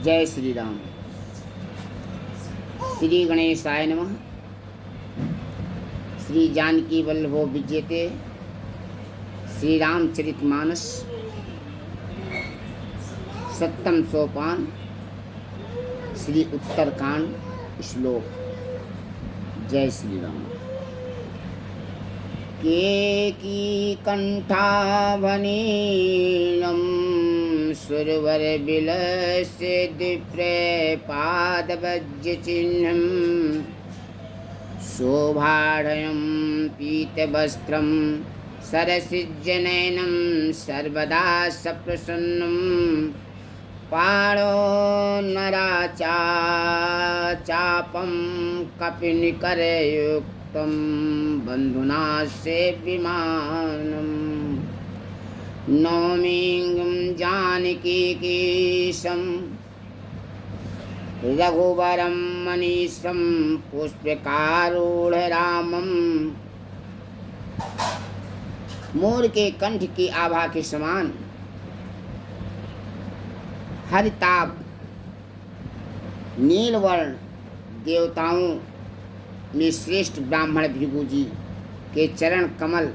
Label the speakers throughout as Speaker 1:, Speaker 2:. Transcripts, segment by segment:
Speaker 1: जय श्री राम। श्री गणेशाय नमः। श्री जानकी वल्लभो विजयते। श्री रामचरितमानस सप्तम सोपान श्री उत्तरकांड श्लोक। जय श्री राम। केकी कंठाभनीनम सुरवर बिलस्य दिप्रे पादवज्य चिह्नम शोभाढयं पीतवस्त्रं सरसिज्जनयनं सर्वदा सप्रसन्नं पाणो नराचा चापं कपिनिकरयुक्तं बन्धुना सेव्यमानम् नौमिं जानकीकीशं रघुवरं मनीषं पुष्पकारूढ़ रामं। मोर के कंठ की आभा के समान हरिताभ नीलवर्ण देवताओं में श्रेष्ठ ब्राह्मण भृगु जी के चरण कमल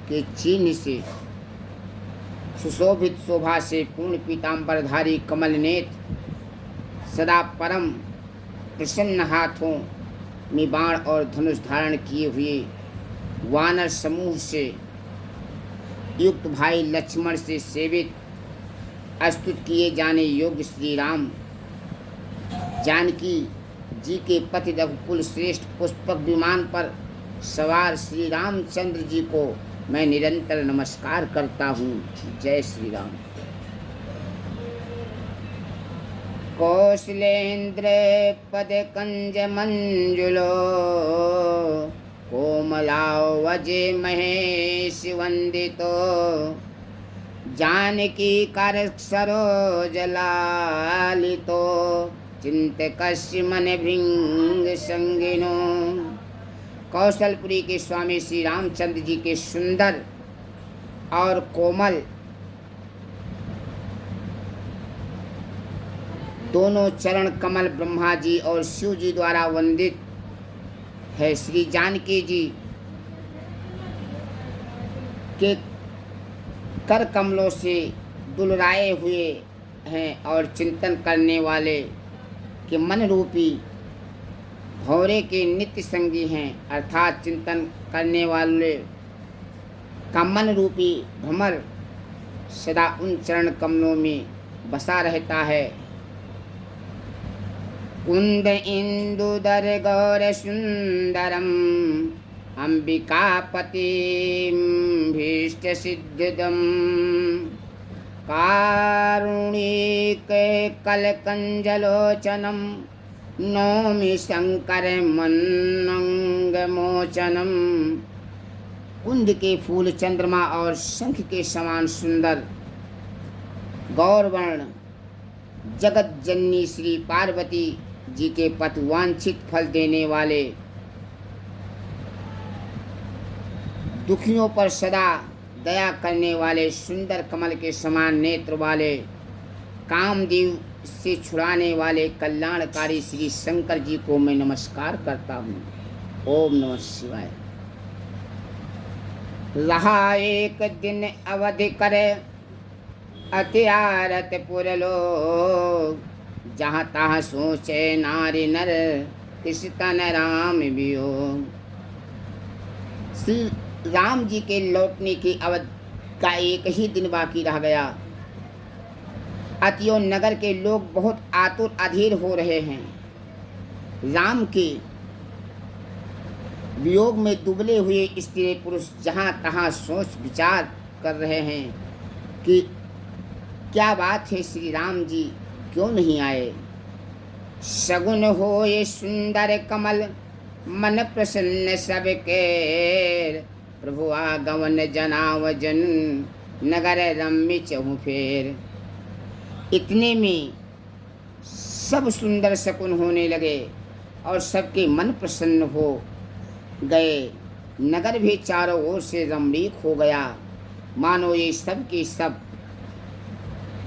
Speaker 1: के चिन्ह से सुशोभित शोभा से पूर्ण पीताम्बरधारी कमल नेत्र सदा परम प्रसन्न हाथों में बाण और धनुष धारण किए हुए वानर समूह से युक्त भाई लक्ष्मण से सेवित अस्तुत किए जाने योग्य श्री राम जानकी जी के पति रघुकुल श्रेष्ठ पुष्पक विमान पर सवार श्री रामचंद्र जी को मैं निरंतर नमस्कार करता हूँ। जय श्री राम। कौशलेन्द्र पद कंज मंजुलो कोमलावजे महेश वंदितो जानकी कर सरोज लालितो चिंतकस्य मन भृंग संगिनो। कौशलपुरी के स्वामी श्री रामचंद्र जी के सुंदर और कोमल दोनों चरण कमल ब्रह्मा जी और शिव जी द्वारा वंदित है। श्री जानकी जी के कर कमलों से दुलराए हुए हैं और चिंतन करने वाले के मन रूपी भौरे के नित्य संगी हैं, अर्थात चिंतन करने वाले का मन रूपी भ्रमर सदा उन चरण कमलों में बसा रहता है। कुंद इंदुदर गौर सुंदरम अंबिकापति भीष्ट सिद्धदम कारुणिक कलकंजलोचनम नौमि शंकर मनंग मोचनम। कुंद के फूल चंद्रमा और शंख के समान सुंदर गौरवर्ण जगत जननी श्री पार्वती जी के पति वांछित फल देने वाले दुखियों पर सदा दया करने वाले सुंदर कमल के समान नेत्र वाले कामदेव से छुड़ाने वाले कल्याणकारी श्री शंकर जी को मैं नमस्कार करता हूँ। ओम नमः शिवाय। रहा एक दिन अवधि करे अत्यारत पुरलोक जहाँ तहाँ सोचे नारी नर किस तन राम वियोग। श्री राम जी के लौटने की अवधि का एक ही दिन बाकी रह गया। अतियो नगर के लोग बहुत आतुर अधीर हो रहे हैं। राम के वियोग में दुबले हुए स्त्री पुरुष जहाँ तहाँ सोच विचार कर रहे हैं कि क्या बात है, श्री राम जी क्यों नहीं आए। सगुन हो ये सुंदर कमल मन प्रसन्न सबके प्रभु आगमन जनावजन नगर रम्य चहु फेर। इतने में सब सुंदर शकुन होने लगे और सबके मन प्रसन्न हो गए। नगर भी चारों ओर से रमणीक हो गया, मानो ये सब के सब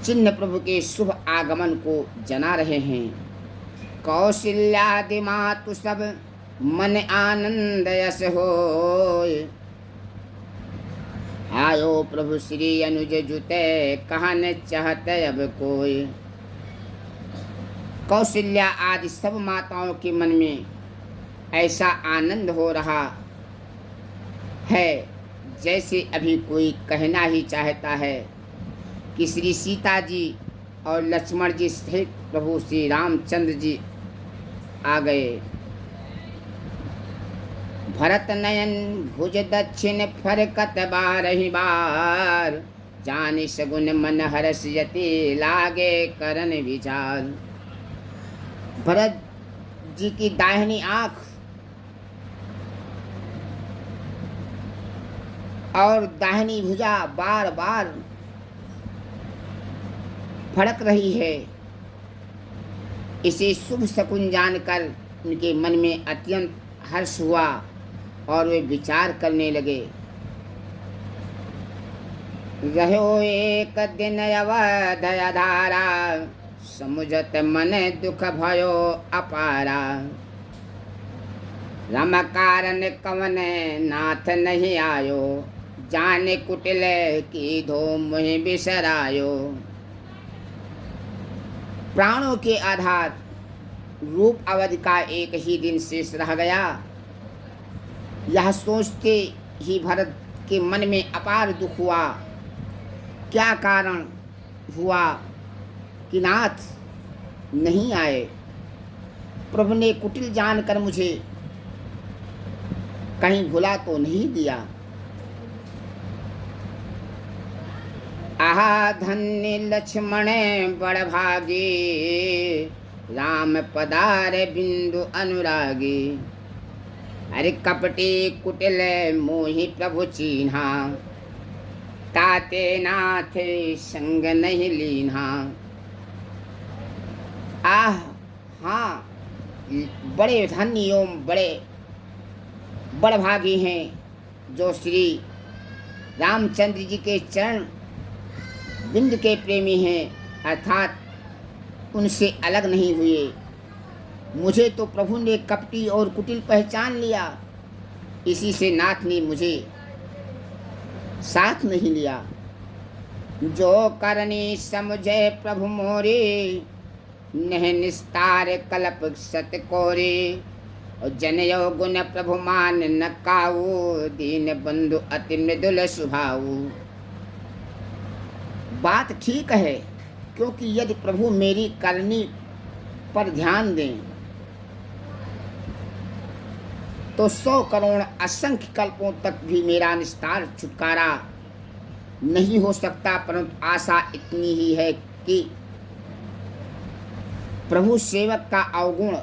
Speaker 1: चिन्ह प्रभु के शुभ आगमन को जना रहे हैं। कौशल्यादि मातु सब मन आनंद यस होय, आयो प्रभु श्री अनुज जुते कहा न चाहते अब कोई। कौशल्या आदि सब माताओं के मन में ऐसा आनंद हो रहा है जैसे अभी कोई कहना ही चाहता है कि श्री सीता जी और लक्ष्मण जी सहित प्रभु श्री रामचंद्र जी आ गए। भरत नयन भुज दक्षिण फरकत बारहि बार, जानि सगुन मन हरस यति लागे करन विचार। भरत जी की दाहिनी आंख और दाहिनी भुजा बार बार फड़क रही है। इसे शुभ शकुन जानकर उनके मन में अत्यंत हर्ष हुआ और वे विचार करने लगे। रहो एक दिन अवध अधारा, समुझत मन दुख भयो अपारा। रम कारण कवन नाथ नहीं आयो, जाने कुटिल की धो मुहि बिसरायो। प्राणों के आधार रूप अवधि का एक ही दिन शेष रह गया। यह सोचते ही भरत के मन में अपार दुख हुआ। क्या कारण हुआ कि नाथ नहीं आए। प्रभु ने कुटिल जानकर मुझे कहीं भुला तो नहीं दिया। आहा धन्य लक्ष्मण बड़ भागी, राम पदार बिंदु अनुरागी। अरे कपटी कुटिल मोहि प्रभु चीन्हा, ताते नाथ संग नहीं लीन्हा। आह हाँ, बड़े धन्य एवं बड़े बड़भागी हैं जो श्री रामचंद्र जी के चरण बिंद के प्रेमी हैं, अर्थात उनसे अलग नहीं हुए। मुझे तो प्रभु ने कपटी और कुटिल पहचान लिया, इसी से नाथ ने मुझे साथ नहीं लिया। जो करनी समझे प्रभु मोरे, नह निस्तार कल्प सत कोरे। और जनयो गुण प्रभु मान न काऊ, दीन बंधु अति मृदुल स्वभाऊ। बात ठीक है, क्योंकि यदि प्रभु मेरी करनी पर ध्यान दें तो 100 करोड़ असंख्य कल्पों तक भी मेरा निस्तार छुटकारा नहीं हो सकता। परंतु आशा इतनी ही है कि प्रभु सेवक का अवगुण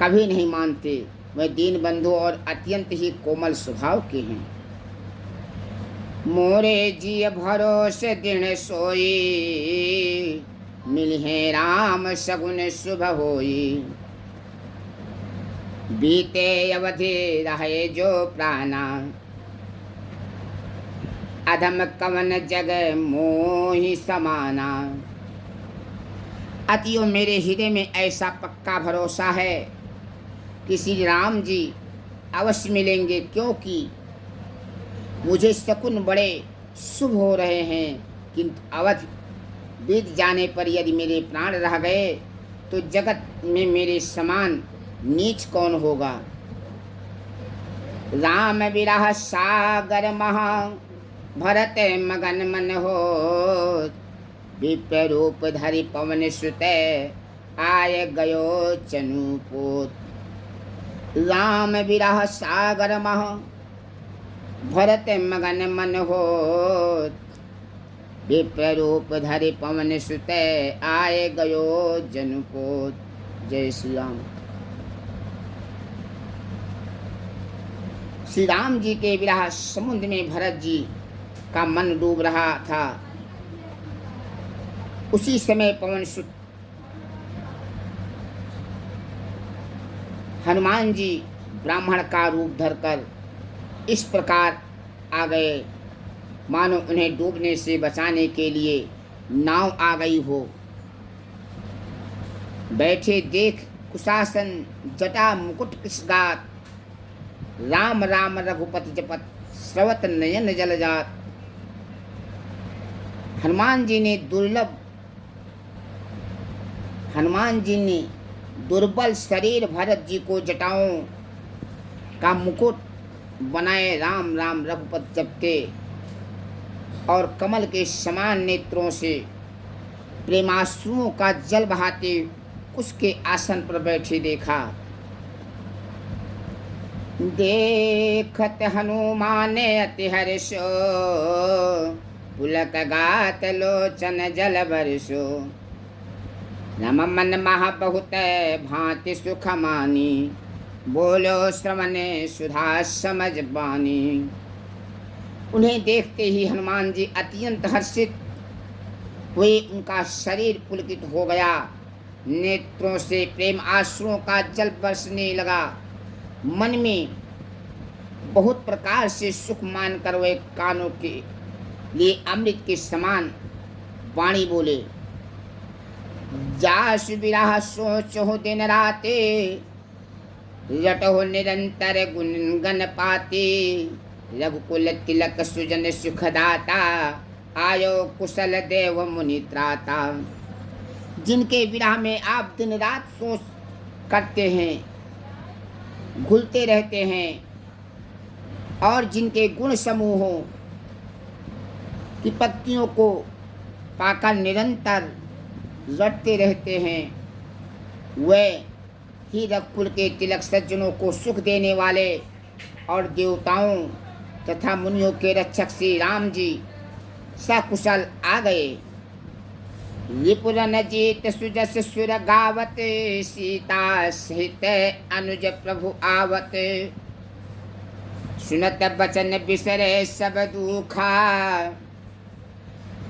Speaker 1: कभी नहीं मानते। वे दीन बंधु और अत्यंत ही कोमल स्वभाव के हैं। मोरे जी भरोसे दिन सोई, मिलहे राम सगुन शुभ होई। बीते अवधि रहे जो प्राणा, अधम कवन जग मोहि समाना। अतियो मेरे हृदय में ऐसा पक्का भरोसा है कि श्री राम जी अवश्य मिलेंगे, क्योंकि मुझे शकुन बड़े शुभ हो रहे हैं। किंतु अवधि बीत जाने पर यदि मेरे प्राण रह गए तो जगत में मेरे समान नीच कौन होगा। राम विरह सागर महा, भरत मगन मन हो। विप्र रूप धरि पवन सुत, आय गयो चनुपोत। राम विरह सागर महा, भरत मगन मन होत। विप्र रूप धरि पवन सुत, आय गयो जनुपोत। जय श्री राम। श्री राम जी के विरह समुद्र में भरत जी का मन डूब रहा था। उसी समय पवन सुत हनुमान जी ब्राह्मण का रूप धरकर इस प्रकार आ गए, मानो उन्हें डूबने से बचाने के लिए नाव आ गई हो। बैठे देख कुशासन जटा मुकुट किसगात, राम राम रघुपति जपत स्रवत नयन जल जात। हनुमान जी ने दुर्बल शरीर भरत जी को जटाओं का मुकुट बनाए राम राम रघुपति जपते और कमल के समान नेत्रों से प्रेमाश्रुओं का जल बहाते उसके आसन पर बैठे देखा। देखत हनुमान अति हर्षो, पुलक गात लोचन जल बरसो। रम मन महा बहुत भांति सुख मानी, बोलो श्रवण सुधा समझ बानी। उन्हें देखते ही हनुमान जी अत्यंत हर्षित हुए, उनका शरीर पुलकित हो गया, नेत्रों से प्रेम आंसुओं का जल बरसने लगा। मन में बहुत प्रकार से सुख मानकर वे कानों के लिए अमृत के समान वाणी बोले। जास विरह सोचो दिन राते, रटो निरंतर गुणगन पाते। रघुकुल तिलक सुजन सुखदाता, आयो कुशल देव मुनि त्राता। जिनके विरह में आप दिन रात सोच करते हैं, घुलते रहते हैं, और जिनके गुण समूहों की पत्तियों को पाकर निरंतर रटते रहते हैं, वे ही रघुकुल के तिलक सज्जनों को सुख देने वाले और देवताओं तथा मुनियों के रक्षक श्री राम जी सकुशल आ गए। रिपुरन जीत सुजस सुर गावत, सीता सहित अनुज प्रभु आवत। सुनत बचन बिसरे सब दुखा,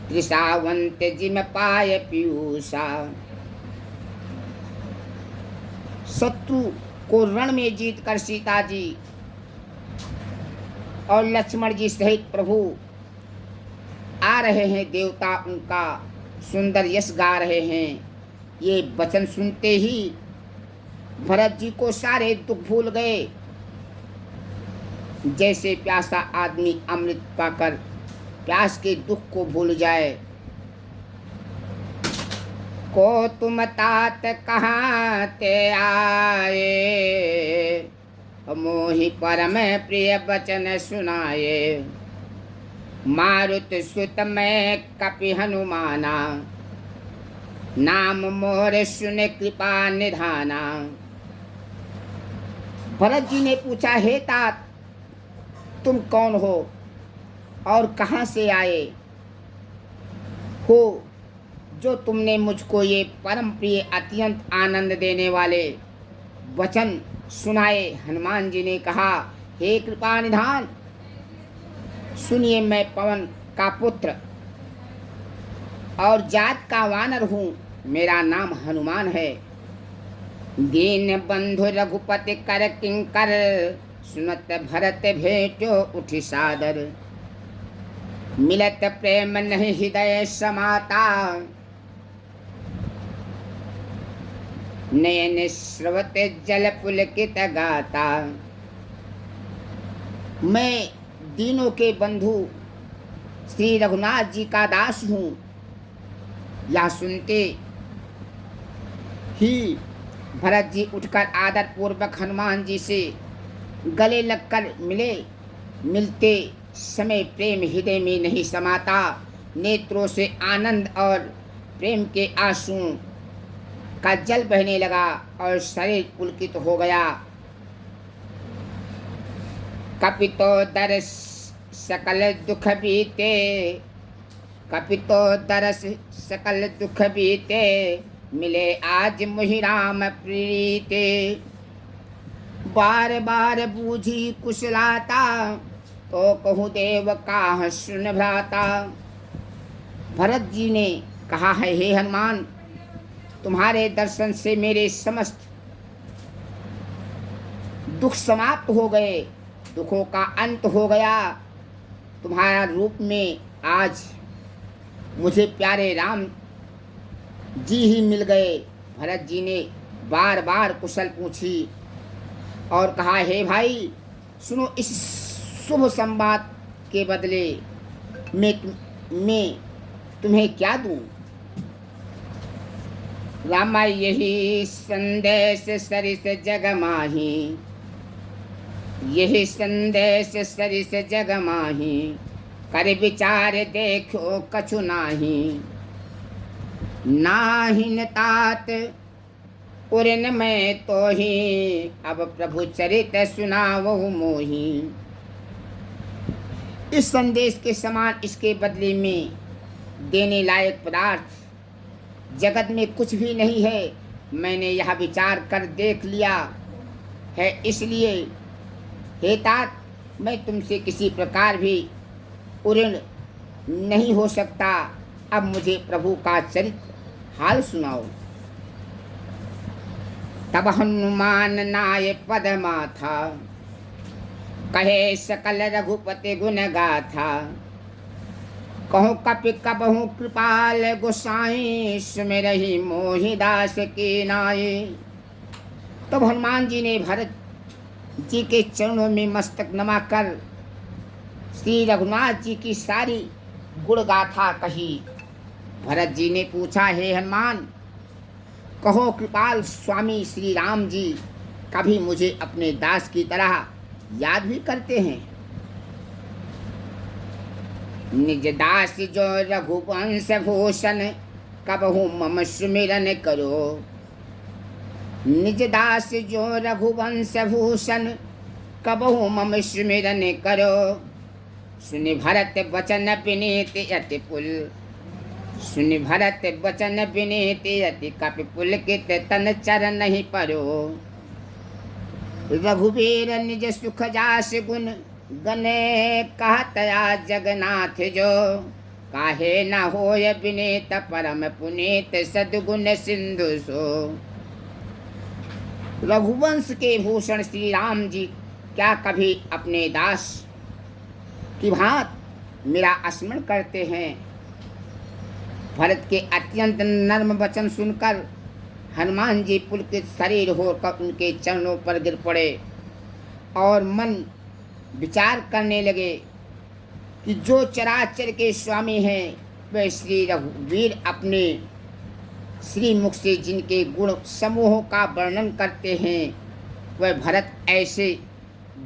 Speaker 1: त्रिसावंत जिम पाय पीयूषा। शत्रु को रण में जीत कर सीता जी और लक्ष्मण जी सहित प्रभु आ रहे हैं, देवता उनका सुंदर यश गा रहे हैं। ये वचन सुनते ही भरत जी को सारे दुख भूल गए। जैसे प्यासा आदमी अमृत पाकर प्यास के दुख को भूल जाए। को तुम तात कहाँ ते आए, मोहि परम प्रिय वचन सुनाए। मारुत सुत मैं कपि हनुमाना, नाम मोर सुन कृपा निधाना। भरत जी ने पूछा, हे तात तुम कौन हो और कहाँ से आए हो, जो तुमने मुझको ये परम प्रिय अत्यंत आनंद देने वाले वचन सुनाए। हनुमान जी ने कहा, हे कृपा निधान, सुनिए, मैं पवन का पुत्र और जात का वानर हूँ, मेरा नाम हनुमान है। दीन बंधु रघुपति कर किंकर, सुनत भरत भेटो उठि सादर। मिलत प्रेम नहीं हृदय समाता, नयन स्रवत जल पुलकित गाता। मैं दीनों के बंधु श्री रघुनाथ जी का दास हूँ। यह सुनते ही भरत जी उठकर आदर पूर्वक हनुमान जी से गले लगकर मिले। मिलते समय प्रेम हृदय में नहीं समाता, नेत्रों से आनंद और प्रेम के आंसुओं का जल बहने लगा और शरीर पुलकित हो गया। कपितो दरस सकल दुख बीते, कपितो दरस सकल दुख बीते। मिले आज मुहि राम प्रीते, बार बार बूझी कुशलाता। तो कहूँ देव काह सुन भ्राता। भरत जी ने कहा है, हे हनुमान, तुम्हारे दर्शन से मेरे समस्त दुख समाप्त हो गए, दुखों का अंत हो गया। तुम्हारा रूप में आज मुझे प्यारे राम जी ही मिल गए। भरत जी ने बार बार कुशल पूछी और कहा, हे भाई सुनो, इस शुभ संवाद के बदले मैं तुम्हें क्या दूं? रामा यही संदेश सरिस जग माही, यही संदेश सरिस जग माही, कर विचार देखो कछु नाही। नाहिन तात उरन में तो ही, अब प्रभु चरित सुनावो मोही। इस संदेश के समान इसके बदले में देने लायक पदार्थ जगत में कुछ भी नहीं है। मैंने यह विचार कर देख लिया है, इसलिए हे तात, मैं तुमसे किसी प्रकार भी ऋण नहीं हो सकता। अब मुझे प्रभु का चरित्र हाल सुनाओ। तब हनुमान नाय पद माथा, कहे सकल रघुपति गुण गाथा। कहूँ कपि कबहूँ कृपाल गोसाई, सुमिरहि मोहि दास की नाई। तब हनुमान जी ने भरत जी के चरणों में मस्तक नमाकर श्री रघुनाथ जी की सारी गुण गाथा कही। भरत जी ने पूछा, हे हनुमान, कहो कृपाल स्वामी श्री राम जी कभी मुझे अपने दास की तरह याद भी करते हैं? निज दास जो रघुवंश भूषण, कबहू मम सुमिरन करो। निज दास जो रघुवंश भूषण, कबहू मम सुमिरन करो। सुनि भरत वचन विनीत अति पुल, सुनि भरत वचन विनीत अति कपि पुलकित तन चरण ही परो। रघुवीर निज सुख जास गुण, गने कहतया जगन्नाथ जो। काहे न होय विनीत परम पुनीत, सद्गुण सिंधु सो। रघुवंश के भूषण श्री राम जी क्या कभी अपने दास की भांति मेरा स्मरण करते हैं? भरत के अत्यंत नर्म वचन सुनकर हनुमान जी पुलकित शरीर होकर उनके चरणों पर गिर पड़े और मन विचार करने लगे कि जो चराचर के स्वामी हैं वे श्री रघुवीर अपने श्री मुख से जिनके गुण समूहों का वर्णन करते हैं, वह भरत ऐसे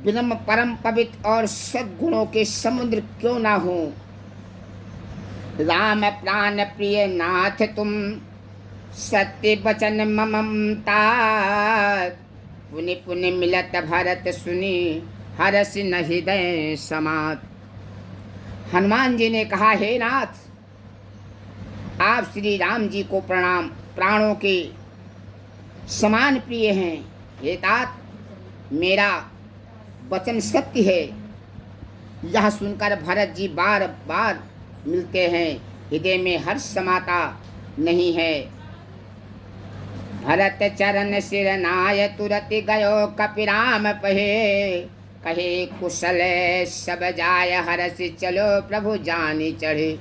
Speaker 1: विनम्र परम पवित्र और सद्गुणों के समुद्र क्यों ना हो। राम प्राण प्रिय नाथ तुम, सत्य वचन ममता। पुनि पुनि मिलत भरत सुनी, हरस न हृदय समात। हनुमान जी ने कहा, हे नाथ, आप श्री राम जी को प्रणाम, प्राणों के समान प्रिय हैं। हे तात, मेरा वचन सत्य है। यह सुनकर भरत जी बार बार मिलते हैं, हृदय में हर्ष समाता नहीं है। भरत चरण सिर नाय, तुरत गयो कपिराम पहे। कहे कुशल सब जाय, हरस चलो प्रभु जानी चढ़े।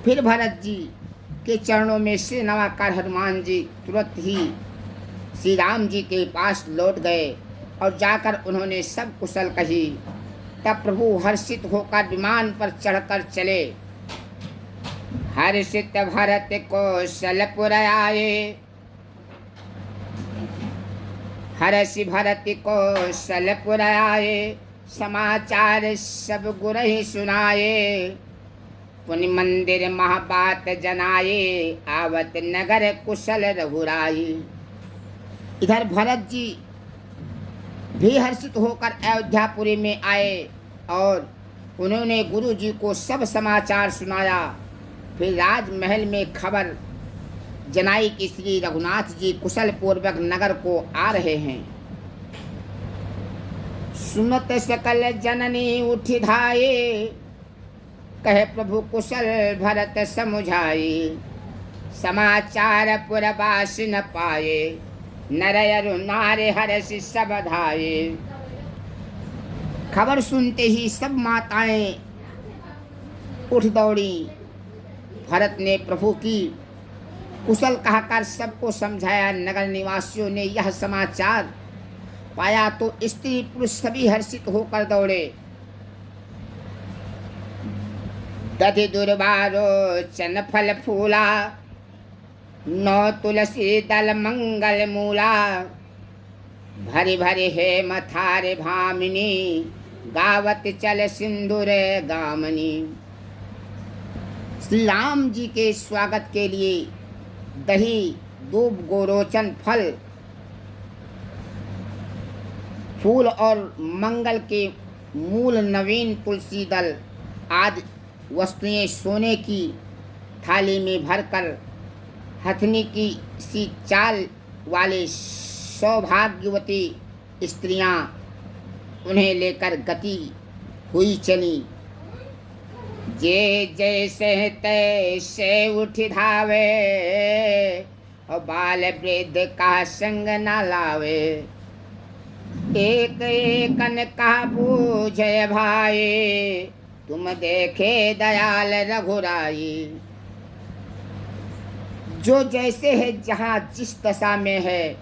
Speaker 1: फिर भरत जी के चरणों में सिर नवाकर हनुमान जी तुरंत ही श्री राम जी के पास लौट गए और जाकर उन्होंने सब कुशल कही। तब प्रभु हर्षित होकर विमान पर चढ़कर चले। हर्षित भरत कौशलपुर आए, हर्षि भरत कौशलपुर आए। समाचार सब गुरहि सुनाए, पुनि मंदिर महाबात जनाए। आवत नगर कुशल रघुराई। इधर भरत जी भी हर्षित होकर अयोध्यापुरी में आए और उन्होंने गुरु जी को सब समाचार सुनाया। फिर राजमहल में खबर जनाई कि श्री रघुनाथ जी कुशल पूर्वक नगर को आ रहे हैं। सुनत सकल जननी उठी धाये, कहे प्रभु कुशल भरत समुझाई। समाचार पुरवास न पाए, नर अरु नारे हर्षि सब धाये। खबर सुनते ही सब माताएं उठ दौड़ी भरत ने प्रभु की कुशल कहकर सबको समझाया। नगर निवासियों ने यह समाचार पाया तो स्त्री पुरुष सभी हर्षित होकर दौड़े। दधि दुर्वारोचन फल फूला, नौ तुलसी दल मंगल मूला। भरी भरी हे मथारे भामिनी, गावत चल सिंदूर गामनी। श्री राम जी के स्वागत के लिए दही, दूब, गोरोचन फल, फूल और मंगल के मूल, नवीन तुलसी दल आदि वस्तुएं सोने की थाली में भरकर हथनी की सी चाल वाले सौभाग्यवती स्त्रियां उन्हें लेकर गति हुई चली। जे जैसे तैसे उठ धावे, और बाल वृद्ध का संग न लावे। एक एकन का पूछे भाई, तुम देखे दयाल रघुराई। जो जैसे है जहाँ जिस दशा में है,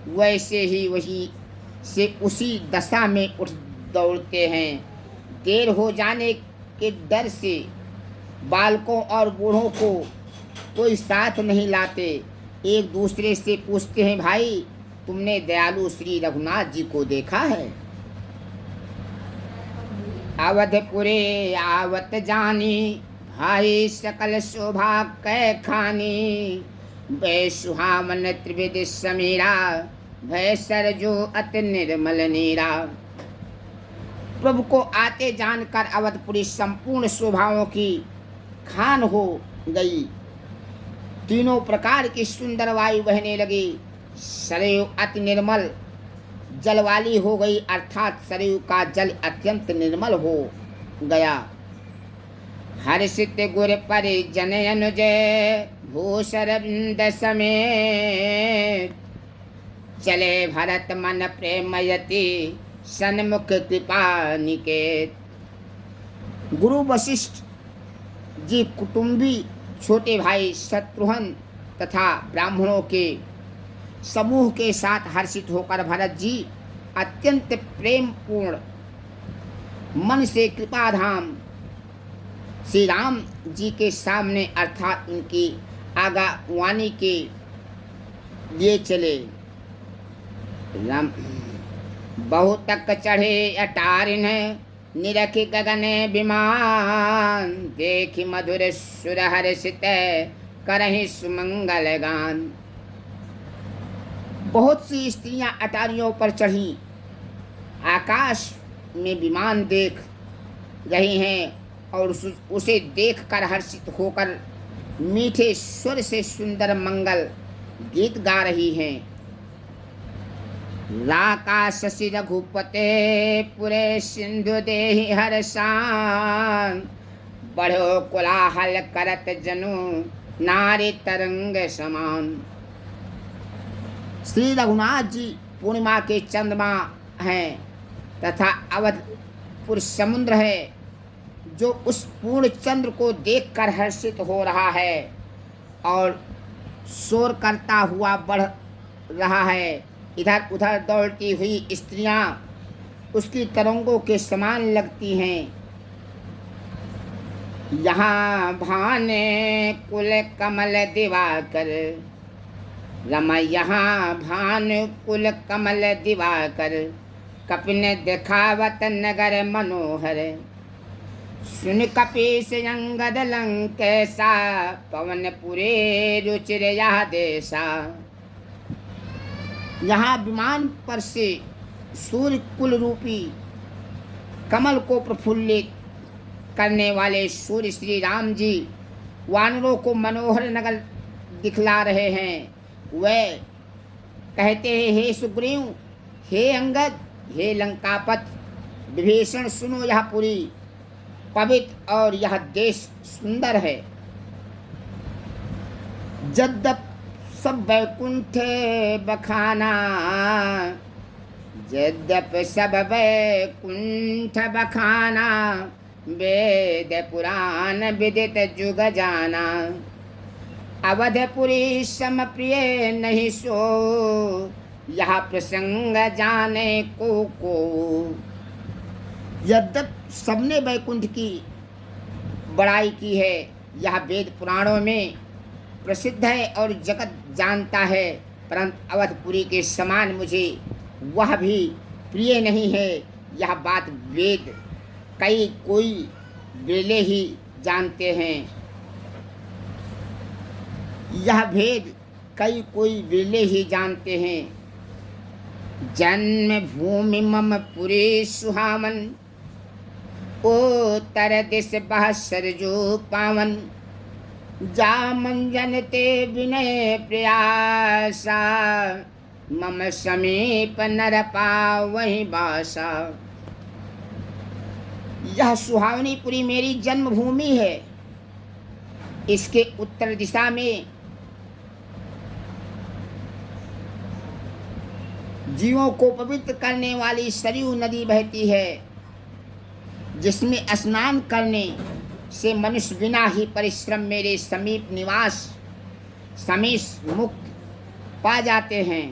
Speaker 1: वैसे ही वही से उसी दशा में उठ दौड़ते हैं। देर हो जाने के डर से बालकों और बूढ़ों को कोई साथ नहीं लाते। एक दूसरे से पूछते हैं, भाई तुमने दयालु श्री रघुनाथ जी को देखा है? अवधपुरे आवत जानी, भाई सकल शोभा कै खानी। वे सुहावन त्रिविध समीरा, भय सरजो अति निर्मल नीरा। प्रभु को आते जानकर अवधपुरी संपूर्ण शोभाओं की खान हो गई। तीनों प्रकार की सुंदर वायु बहने लगी। सरयू अति निर्मल जल वाली हो गई, अर्थात सरयू का जल अत्यंत निर्मल हो गया। हर्षित गुर पर जन अनुजय, भूषरविंद समेत। चले भरत मन प्रेमयति, सन्मुख कृपा निकेत। गुरु वशिष्ठ जी कुटुंबी छोटे भाई शत्रुघ्न तथा ब्राह्मणों के समूह के साथ हर्षित होकर भरत जी अत्यंत प्रेम पूर्ण मन से कृपाधाम श्री राम जी के सामने अर्थात उनकी आगावानी के लिए चले। राम बहुत तक चढ़े अटारिन, निरखि गगन विमान। देखि मधुर सुर हर्षित, करहि सुमंगल गान। बहुत सी स्त्रियां अटारियों पर चढ़ी आकाश में विमान देख रही हैं और उसे देखकर हर्षित होकर मीठे स्वर से सुंदर मंगल गीत गा रही हैं। राका शशि रघुपते पुरे, सिंधु देहि हर्षान। बढ़ो कोलाहल करत जनु, नारी तरंग समान। श्री रघुनाथ जी पूर्णिमा के चंद्रमा हैं तथा अवधपुर समुद्र है जो उस पूर्ण चंद्र को देखकर हर्षित हो रहा है और शोर करता हुआ बढ़ रहा है। इधर उधर दौड़ती हुई स्त्रियां उसकी तरंगों के समान लगती हैं। यहाँ भाने कुल कमल दिवाकर, रमा यहाँ भान कुल कमल दिवाकर। कपिन दिखावत नगर मनोहर, सुन कपीस अंगद लंकेशा। पवनपुरे रुचिर यह देशा। यहाँ विमान पर से सूर्य कुल रूपी कमल को प्रफुल्लित करने वाले सूर्य श्री राम जी वानरों को मनोहर नगर दिखला रहे हैं। वे कहते हैं, हे सुग्रीव, हे अंगद, हे लंकापत, विभीषण, सुनो यह पुरी पवित्र और यह देश सुंदर है। जद्यप सब वैकुंठ बखाना, यद्यप सब वैकुंठ बखाना। वेद पुराण विदित जुग जाना। अवधपुरी सम प्रिय नहीं सो, यह प्रसंग जाने को। यद्यप सबने वैकुंठ की बड़ाई की है, यह वेद पुराणों में प्रसिद्ध है और जगत जानता है, परंतु अवधपुरी के समान मुझे वह भी प्रिय नहीं है। यह बात वेद कोई बेले ही जानते हैं। यह भेद कोई बेले ही जानते हैं। जन्म भूमि मम पुरी सुहावन, उत्तर दिश बह सरजू पावन। जा मंजन ते विनय प्रयासा, मम समीप नर पावहि बासा। यह सुहावनीपुरी मेरी जन्मभूमि है। इसके उत्तर दिशा में जीवों को पवित्र करने वाली सरयू नदी बहती है, जिसमें स्नान करने से मनुष्य बिना ही परिश्रम मेरे समीप निवास समीप मुक्त पा जाते हैं।